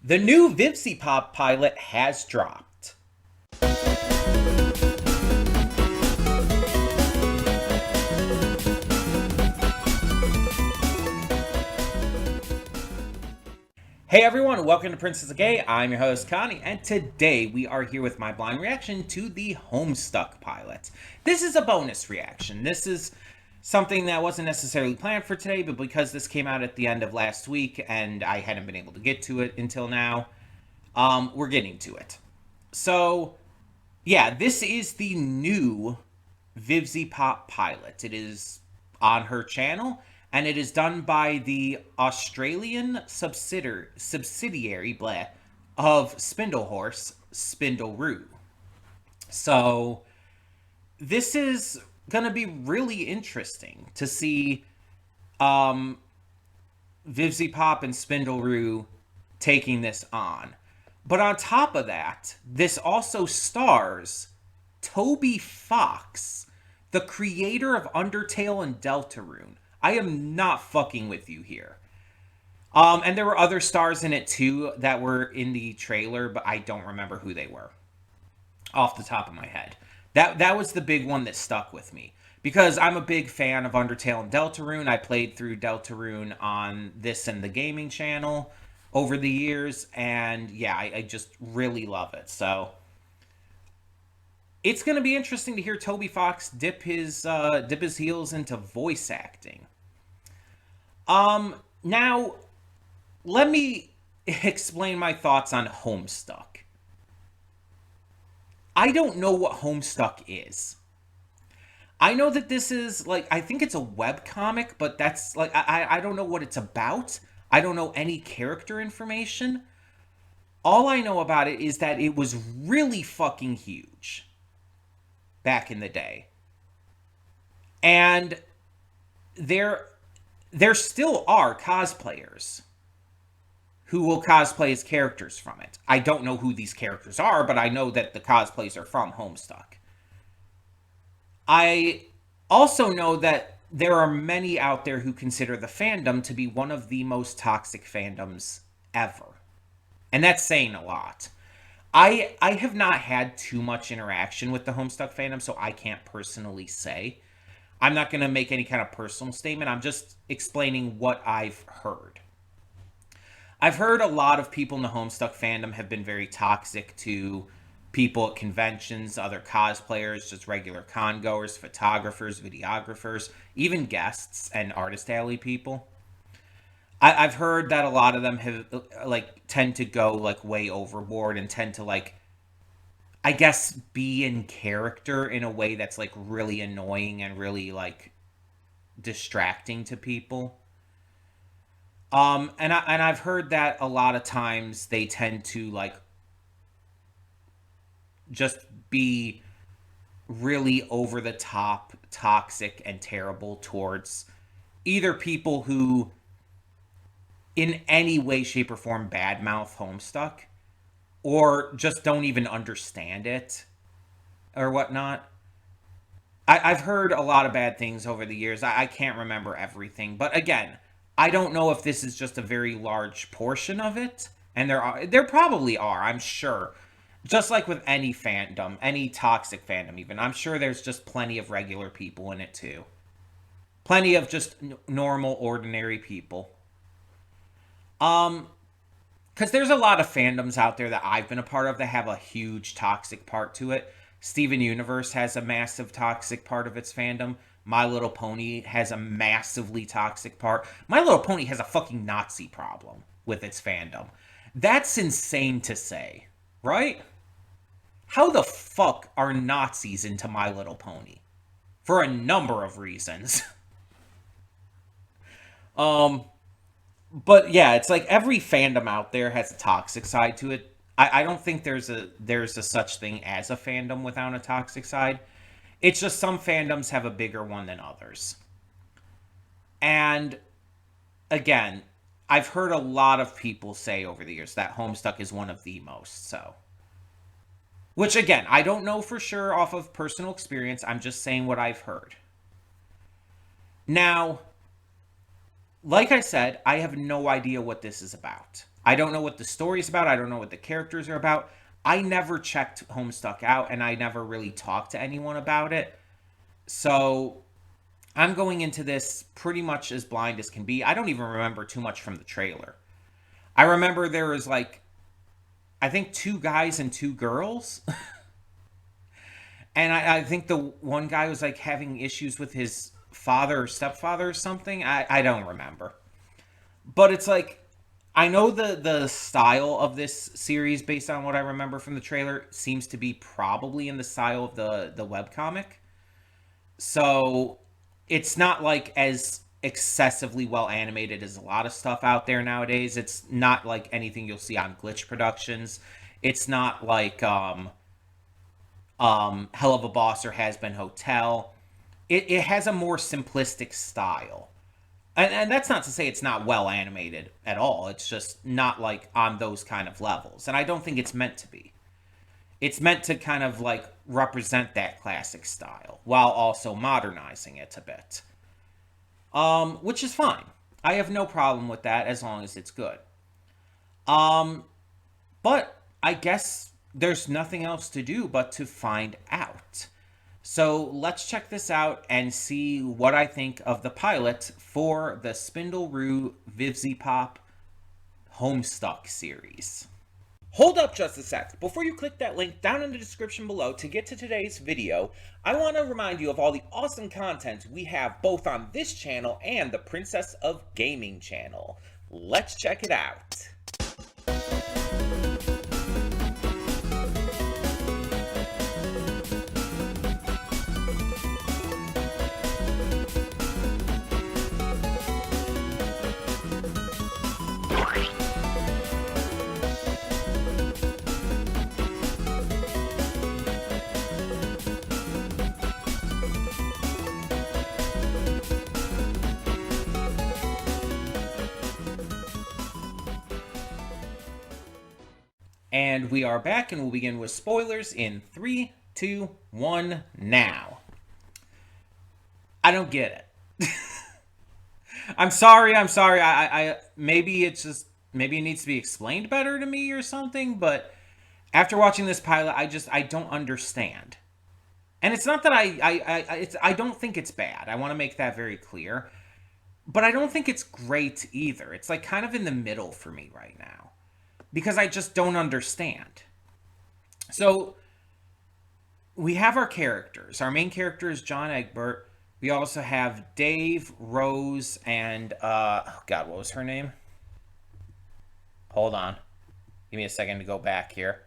The new VivziePop pilot has dropped. Hey everyone, welcome to Princess of Gay. I'm your host Connie, and today we are here with my blind reaction to the Homestuck pilot. This is a bonus reaction. This is something that wasn't necessarily planned for today, but because this came out at the end of last week and I hadn't been able to get to it until now, we're getting to it. So, yeah, this is the new VivziePop pilot. It is on her channel, and it is done by the Australian subsidiary of Spindlehorse, Spindleroo. So, this is going to be really interesting to see VivziePop and Spindleroo taking this on. But on top of that, this also stars Toby Fox, the creator of Undertale and Deltarune. I am not fucking with you here. And there were other stars in it too that were in the trailer, but I don't remember who they were off the top of my head. That was the big one that stuck with me, because I'm a big fan of Undertale and Deltarune. I played through Deltarune on this and the gaming channel over the years, and yeah, I just really love it. So it's going to be interesting to hear Toby Fox dip his heels into voice acting. Now let me explain my thoughts on Homestuck. I don't know what Homestuck is. I know that this is, like, I think it's a webcomic, but that's, like, I don't know what it's about. I don't know any character information. All I know about it is that it was really fucking huge back in the day. And there still are cosplayers who will cosplay as characters from it. I don't know who these characters are, but I know that the cosplays are from Homestuck. I also know that there are many out there who consider the fandom to be one of the most toxic fandoms ever. And that's saying a lot. I have not had too much interaction with the Homestuck fandom, so I can't personally say. I'm not going to make any kind of personal statement. I'm just explaining what I've heard. I've heard a lot of people in the Homestuck fandom have been very toxic to people at conventions, other cosplayers, just regular con goers, photographers, videographers, even guests and artist alley people. I've heard that a lot of them have, like, tend to go, like, way overboard and tend to, like, I guess, be in character in a way that's, like, really annoying and really, like, distracting to people. And I've heard that a lot of times they tend to, like, just be really over the top, toxic, and terrible towards either people who in any way, shape, or form badmouth Homestuck, or just don't even understand it, or whatnot. I've heard a lot of bad things over the years. I can't remember everything, but again, I don't know if this is just a very large portion of it, and there probably are, I'm sure. Just like with any fandom, any toxic fandom even, I'm sure there's just plenty of regular people in it too. Plenty of just normal, ordinary people. Because there's a lot of fandoms out there that I've been a part of that have a huge toxic part to it. Steven Universe has a massive toxic part of its fandom. My Little Pony has a massively toxic part. My Little Pony has a fucking Nazi problem with its fandom. That's insane to say, right? How the fuck are Nazis into My Little Pony? For a number of reasons. But yeah, it's like every fandom out there has a toxic side to it. I don't think there's a such thing as a fandom without a toxic side. It's just some fandoms have a bigger one than others. And again, I've heard a lot of people say over the years that Homestuck is one of the most, so. Which again, I don't know for sure off of personal experience. I'm just saying what I've heard. Now, like I said, I have no idea what this is about. I don't know what the story's about. I don't know what the characters are about. I never checked Homestuck out, and I never really talked to anyone about it. So I'm going into this pretty much as blind as can be. I don't even remember too much from the trailer. I remember there was like, I think 2 guys and 2 girls. And I think the one guy was like having issues with his father or stepfather or something. I don't remember. But it's like, I know the style of this series, based on what I remember from the trailer, seems to be probably in the style of the webcomic. So it's not like as excessively well animated as a lot of stuff out there nowadays. It's not like anything you'll see on Glitch Productions. It's not like Hell of a Boss or Has Been Hotel. It has a more simplistic style. And that's not to say it's not well animated at all. It's just not like on those kind of levels. And I don't think it's meant to be. It's meant to kind of like represent that classic style while also modernizing it a bit. Which is fine. I have no problem with that as long as it's good. But I guess there's nothing else to do but to find out. So let's check this out and see what I think of the pilot for the Spindleroo Vivziepop Homestuck series. Hold up just a sec. Before you click that link down in the description below to get to today's video, I want to remind you of all the awesome content we have both on this channel and the Princess of Gaming channel. Let's check it out. And we are back, and we'll begin with spoilers in 3, 2, 1, now. I don't get it. I'm sorry. I maybe it's just, maybe it needs to be explained better to me or something, but after watching this pilot, I don't understand. And it's not that I don't think it's bad. I want to make that very clear. But I don't think it's great either. It's like kind of in the middle for me right now. Because I just don't understand. So, we have our characters. Our main character is John Egbert. We also have Dave, Rose, and, oh God, what was her name? Hold on. Give me a second to go back here.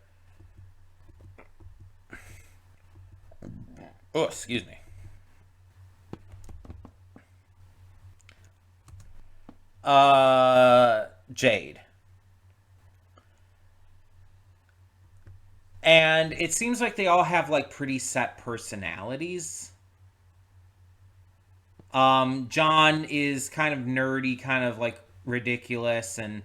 Oh, excuse me. Jade. And it seems like they all have, like, pretty set personalities. John is kind of nerdy, kind of, like, ridiculous, and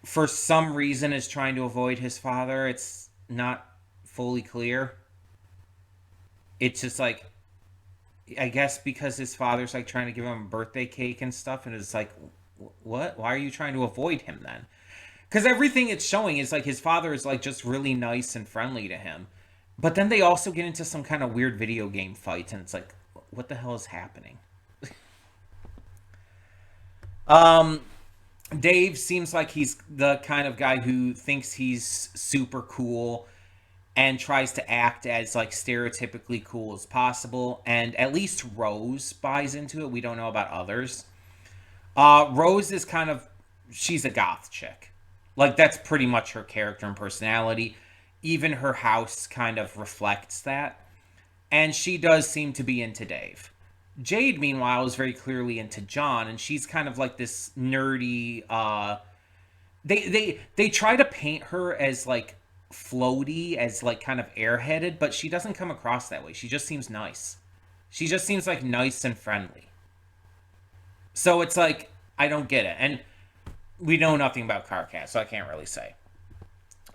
for some reason is trying to avoid his father. It's not fully clear. It's just, like, I guess because his father's, like, trying to give him a birthday cake and stuff, and it's like, what? Why are you trying to avoid him, then? Because everything it's showing is, like, his father is, like, just really nice and friendly to him. But then they also get into some kind of weird video game fight, and it's like, what the hell is happening? Dave seems like he's the kind of guy who thinks he's super cool and tries to act as, like, stereotypically cool as possible. And at least Rose buys into it. We don't know about others. Rose is kind of, she's a goth chick. Like, that's pretty much her character and personality. Even her house kind of reflects that. And she does seem to be into Dave. Jade, meanwhile, is very clearly into John, and she's kind of like this nerdy, They try to paint her as, like, floaty, as, like, kind of airheaded, but she doesn't come across that way. She just seems nice. She just seems, like, nice and friendly. So it's like, I don't get it. And we know nothing about Carcass, so I can't really say.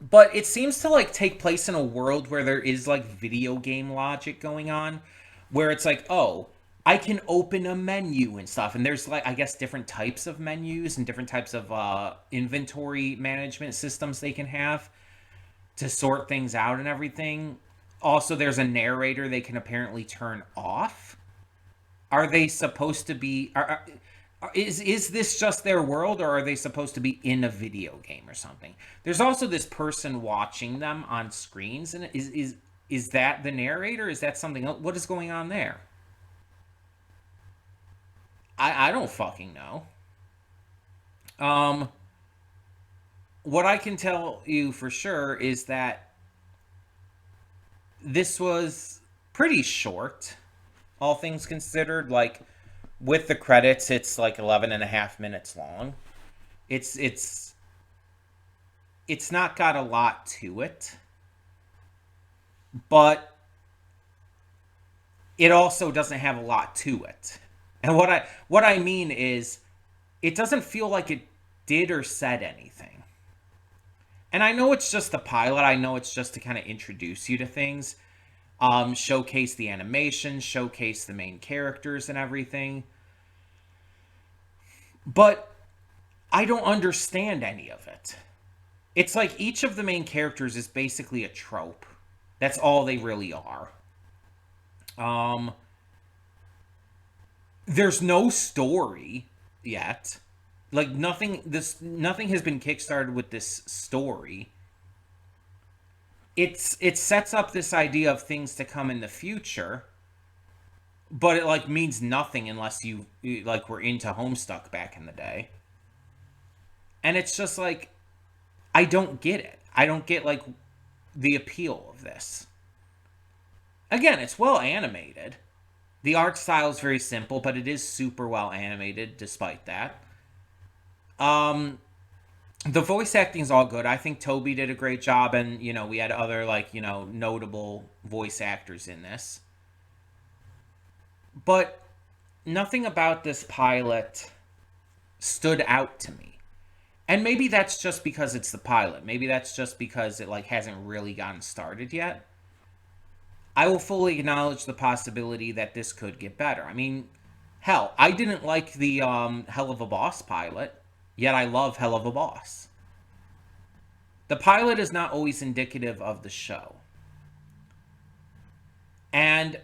But it seems to, like, take place in a world where there is, like, video game logic going on. Where it's like, oh, I can open a menu and stuff. And there's like, I guess, different types of menus and different types of inventory management systems they can have to sort things out and everything. Also, there's a narrator they can apparently turn off. Are they supposed to be? Is this just their world, or are they supposed to be in a video game or something? There's also this person watching them on screens, and is that the narrator? Is that something else? What is going on there? I don't fucking know. Um, what I can tell you for sure is that this was pretty short, all things considered. Like, with the credits, it's like 11 and a half minutes long. It's it's it's not got a lot to it, but it also doesn't have a lot to it. And what I mean is, it doesn't feel like it did or said anything. And I know it's just a pilot. I know it's just to kind of introduce you to things, showcase the animation, showcase the main characters and everything. But I don't understand any of it. It's like each of the main characters is basically a trope. That's all they really are. Um, there's no story yet. Like, nothing has been kickstarted with this story. It sets up this idea of things to come in the future, but it like means nothing unless you like were into Homestuck back in the day. And it's just like, I don't get it. I don't get like the appeal of this. Again, it's well animated. The art style is very simple, but it is super well animated despite that. Um the voice acting is all good. I think Toby did a great job, and we had other like, notable voice actors in this. But nothing about this pilot stood out to me. And maybe that's just because it's the pilot. Maybe that's just because it like hasn't really gotten started yet. I will fully acknowledge the possibility that this could get better. I mean, hell, I didn't like the Hell of a Boss pilot, yet I love Hell of a Boss. The pilot is not always indicative of the show. And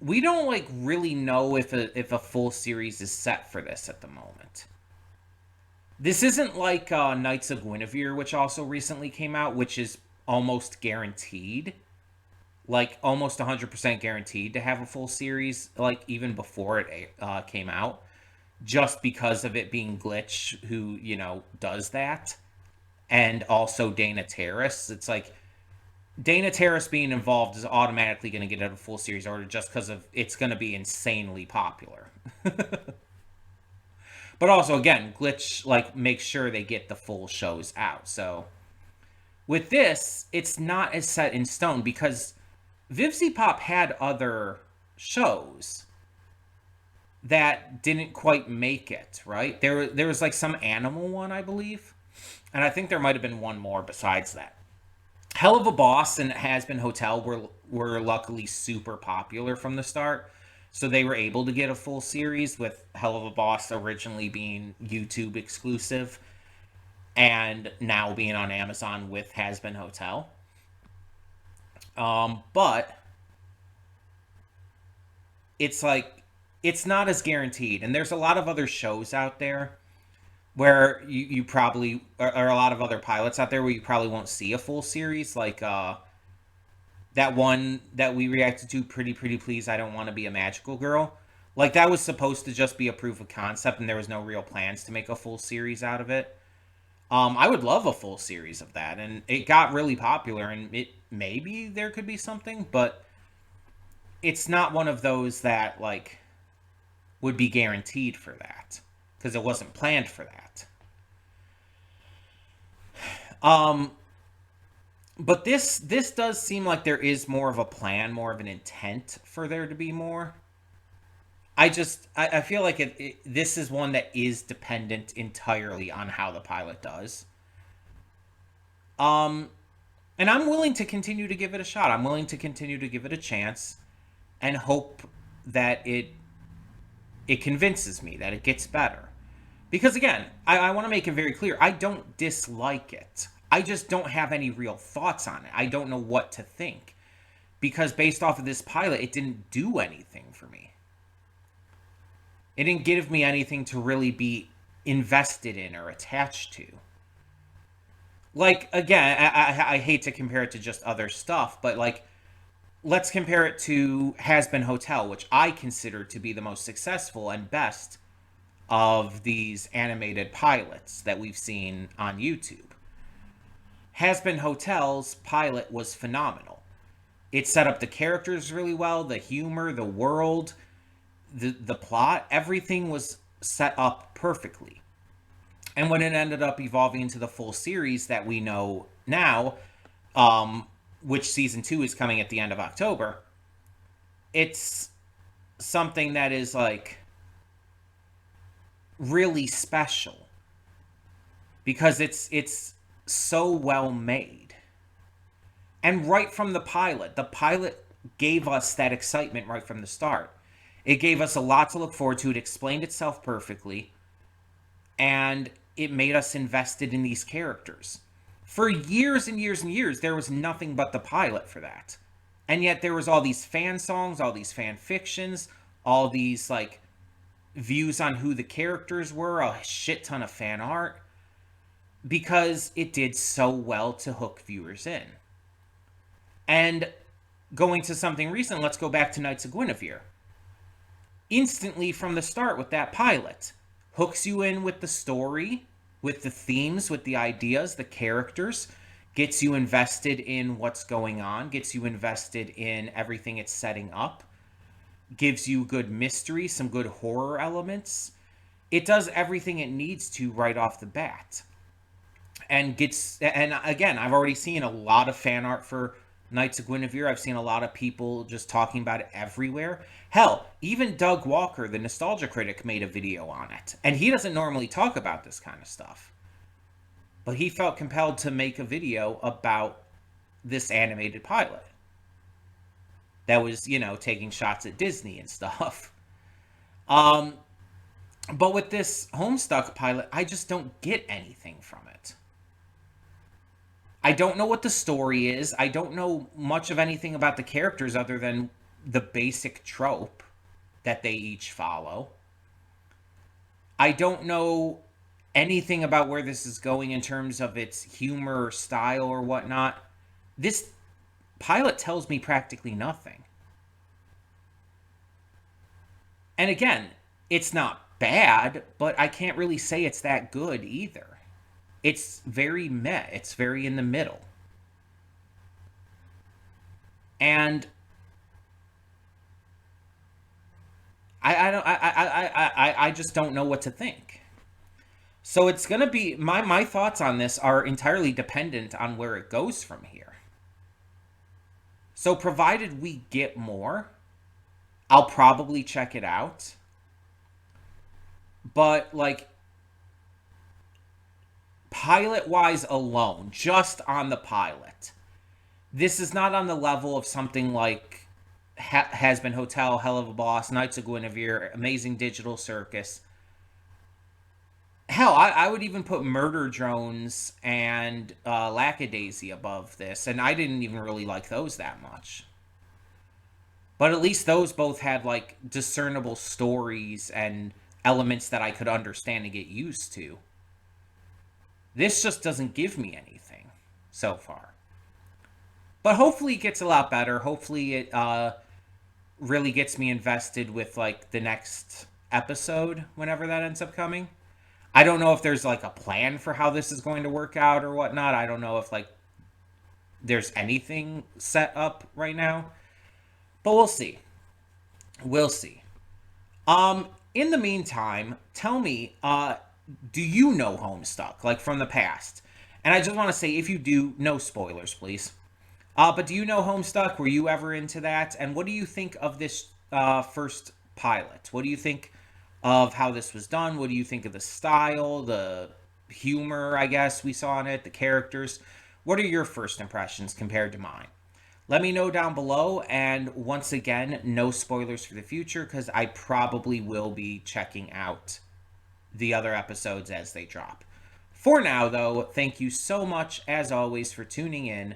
we don't like really know if a full series is set for this at the moment. This isn't like Knights of Guinevere, which also recently came out, which is almost guaranteed, like almost 100% guaranteed to have a full series, like even before it came out, just because of it being Glitch who does that, and also Dana Terrace. It's like Dana Terrace being involved is automatically going to get a full series order just because of it's going to be insanely popular. But also, again, Glitch like makes sure they get the full shows out. So with this, it's not as set in stone because Vivzy Pop had other shows that didn't quite make it, right? There was like some animal one, I believe. And I think there might have been one more besides that. Hell of a Boss and Has Been Hotel were luckily super popular from the start. So they were able to get a full series, with Hell of a Boss originally being YouTube exclusive and now being on Amazon with Has Been Hotel. But it's like, it's not as guaranteed. And there's a lot of other shows out there where you probably, or a lot of other pilots out there where you probably won't see a full series. Like that one that we reacted to, Pretty Please, I Don't Want to Be a Magical Girl. Like, that was supposed to just be a proof of concept, and there was no real plans to make a full series out of it. I would love a full series of that, and it got really popular, and it maybe there could be something, but it's not one of those that like would be guaranteed for that because it wasn't planned for that. Um, but this does seem like there is more of a plan, more of an intent for there to be more. I feel like this is one that is dependent entirely on how the pilot does. Um, and I'm willing to continue to give it a shot. I'm willing to continue to give it a chance and hope that it convinces me that it gets better. Because again, I want to make it very clear, I don't dislike it. I just don't have any real thoughts on it. I don't know what to think. Because based off of this pilot, it didn't do anything for me. It didn't give me anything to really be invested in or attached to. Like, again, I hate to compare it to just other stuff, but like, let's compare it to Has Been Hotel, which I consider to be the most successful and best of these animated pilots that we've seen on YouTube. Has Been Hotel's pilot was phenomenal. It set up the characters really well, the humor, the world, the plot, everything was set up perfectly. And when it ended up evolving into the full series that we know now, which season 2 is coming at the end of October, it's something that is like really special because it's so well made. And right from the pilot gave us that excitement right from the start. It gave us a lot to look forward to. It explained itself perfectly. And it made us invested in these characters. For years and years and years, there was nothing but the pilot for that. And yet there was all these fan songs, all these fan fictions, all these like views on who the characters were, a shit ton of fan art, because it did so well to hook viewers in. And going to something recent, let's go back to Knights of Guinevere. Instantly from the start with that pilot, hooks you in with the story, with the themes, with the ideas, the characters, gets you invested in what's going on, gets you invested in everything it's setting up, gives you good mystery, some good horror elements. It does everything it needs to right off the bat. And again, I've already seen a lot of fan art for Knights of Guinevere. I've seen a lot of people just talking about it everywhere. Hell, even Doug Walker, the nostalgia critic, made a video on it. And he doesn't normally talk about this kind of stuff. But he felt compelled to make a video about this animated pilot that was, taking shots at Disney and stuff. But with this Homestuck pilot, I just don't get anything from it. I don't know what the story is. I don't know much of anything about the characters other than the basic trope that they each follow. I don't know anything about where this is going in terms of its humor or style or whatnot. This pilot tells me practically nothing. And again, it's not bad, but I can't really say it's that good either. It's very meh. It's very in the middle. And I just don't know what to think. So it's gonna be my thoughts on this are entirely dependent on where it goes from here. So provided we get more, I'll probably check it out. But like pilot wise alone, just on the pilot, this is not on the level of something like Has Been Hotel, Hell of a Boss, Knights of Guinevere, Amazing Digital Circus. Hell, I would even put Murder Drones and Lackadaisy above this, and I didn't even really like those that much. But at least those both had like discernible stories and elements that I could understand and get used to. This just doesn't give me anything so far. But hopefully it gets a lot better. Hopefully it really gets me invested with like the next episode whenever that ends up coming. I don't know if there's like a plan for how this is going to work out or whatnot. I don't know if like there's anything set up right now. But we'll see. We'll see. In the meantime, tell me, do you know Homestuck, like from the past? And I just want to say, if you do, no spoilers, please. But do you know Homestuck? Were you ever into that? And what do you think of this first pilot? What do you think of how this was done? What do you think of the style, the humor, I guess, we saw in it, the characters? What are your first impressions compared to mine? Let me know down below, and once again, no spoilers for the future, because I probably will be checking out the other episodes as they drop. For now, though, thank you so much, as always, for tuning in.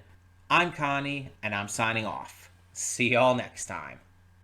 I'm Connie, and I'm signing off. See y'all next time.